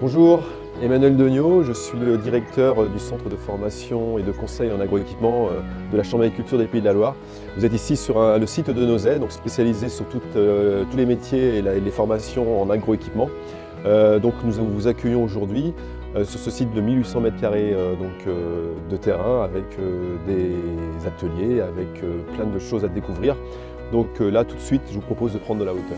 Bonjour, Emmanuel Degnaud, je suis le directeur du centre de formation et de conseil en agroéquipement de la Chambre d'agriculture des Pays de la Loire. Vous êtes ici sur le site de Nozay, donc spécialisé sur tous les métiers et les formations en agroéquipement. Donc nous vous accueillons aujourd'hui sur ce site de 1800 m² de terrain avec des ateliers, avec plein de choses à découvrir. Donc là tout de suite je vous propose de prendre de la hauteur.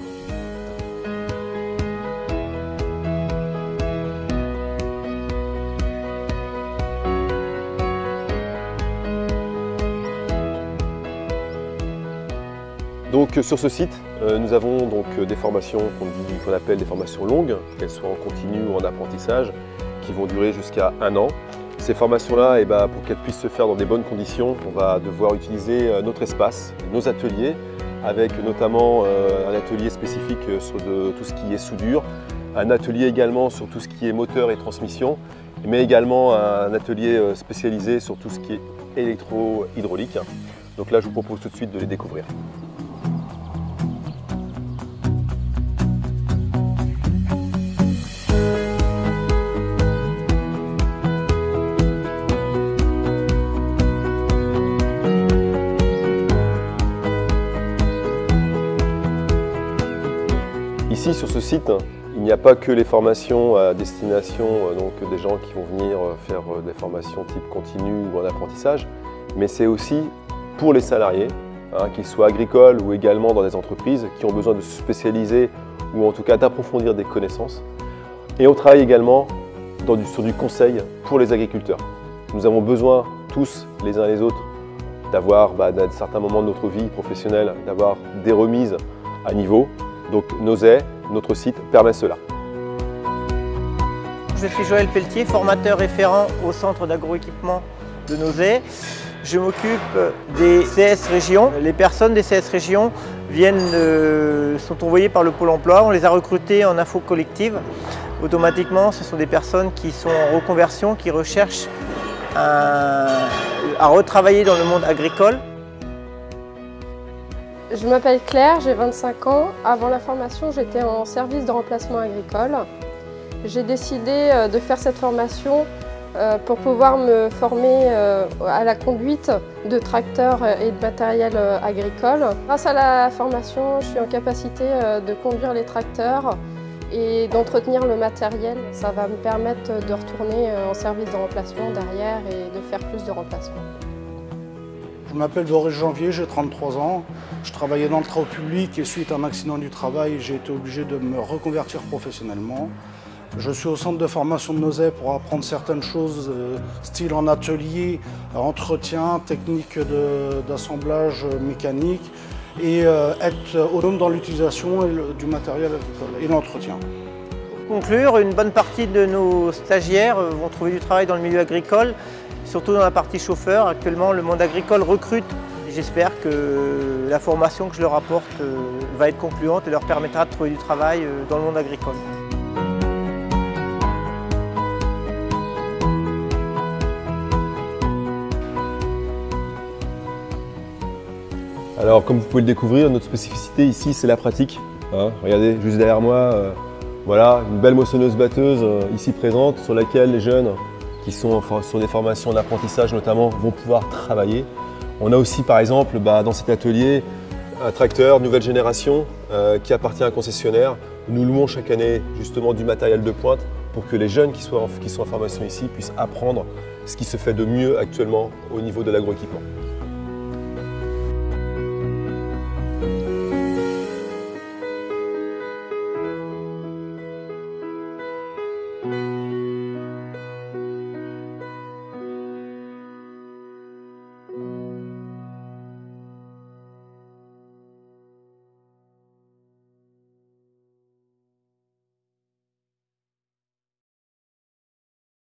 Donc sur ce site, nous avons donc des formations qu'on appelle des formations longues, qu'elles soient en continu ou en apprentissage, qui vont durer jusqu'à 1 an. Ces formations-là, pour qu'elles puissent se faire dans des bonnes conditions, on va devoir utiliser notre espace, nos ateliers, avec notamment un atelier spécifique sur tout ce qui est soudure, un atelier également sur tout ce qui est moteur et transmission, mais également un atelier spécialisé sur tout ce qui est électro-hydraulique. Donc là, je vous propose tout de suite de les découvrir. Ici, sur ce site, il n'y a pas que les formations à destination des gens qui vont venir faire des formations type continu ou en apprentissage, mais c'est aussi pour les salariés, qu'ils soient agricoles ou également dans des entreprises qui ont besoin de se spécialiser ou en tout cas d'approfondir des connaissances. Et on travaille également sur du conseil pour les agriculteurs. Nous avons besoin tous, les uns les autres, d'avoir à certains moments de notre vie professionnelle, d'avoir des remises à niveau. Donc Nozay, notre site, permet cela. Je suis Joël Pelletier, formateur référent au centre d'agroéquipement de Nozay. Je m'occupe des CS Régions. Les personnes des CS Régions sont envoyées par le Pôle emploi. On les a recrutées en info collective. Automatiquement, ce sont des personnes qui sont en reconversion, qui recherchent à retravailler dans le monde agricole. Je m'appelle Claire, j'ai 25 ans. Avant la formation, j'étais en service de remplacement agricole. J'ai décidé de faire cette formation pour pouvoir me former à la conduite de tracteurs et de matériel agricole. Grâce à la formation, je suis en capacité de conduire les tracteurs et d'entretenir le matériel. Ça va me permettre de retourner en service de remplacement derrière et de faire plus de remplacements. Je m'appelle Boris Janvier, j'ai 33 ans. Je travaillais dans le travaux public et suite à un accident du travail, j'ai été obligé de me reconvertir professionnellement. Je suis au centre de formation de Nozay pour apprendre certaines choses, style en atelier, entretien, technique d'assemblage mécanique et être autonome dans l'utilisation du matériel agricole et l'entretien. Pour conclure, une bonne partie de nos stagiaires vont trouver du travail dans le milieu agricole, surtout dans la partie chauffeur. Actuellement, le monde agricole recrute. J'espère que la formation que je leur apporte va être concluante et leur permettra de trouver du travail dans le monde agricole. Alors comme vous pouvez le découvrir, notre spécificité ici c'est la pratique. Regardez juste derrière moi, voilà une belle moissonneuse batteuse ici présente sur laquelle les jeunes qui sont sur des formations d'apprentissage notamment vont pouvoir travailler. On a aussi par exemple dans cet atelier un tracteur nouvelle génération qui appartient à un concessionnaire. Nous louons chaque année justement du matériel de pointe pour que les jeunes qui sont en formation ici puissent apprendre ce qui se fait de mieux actuellement au niveau de l'agroéquipement.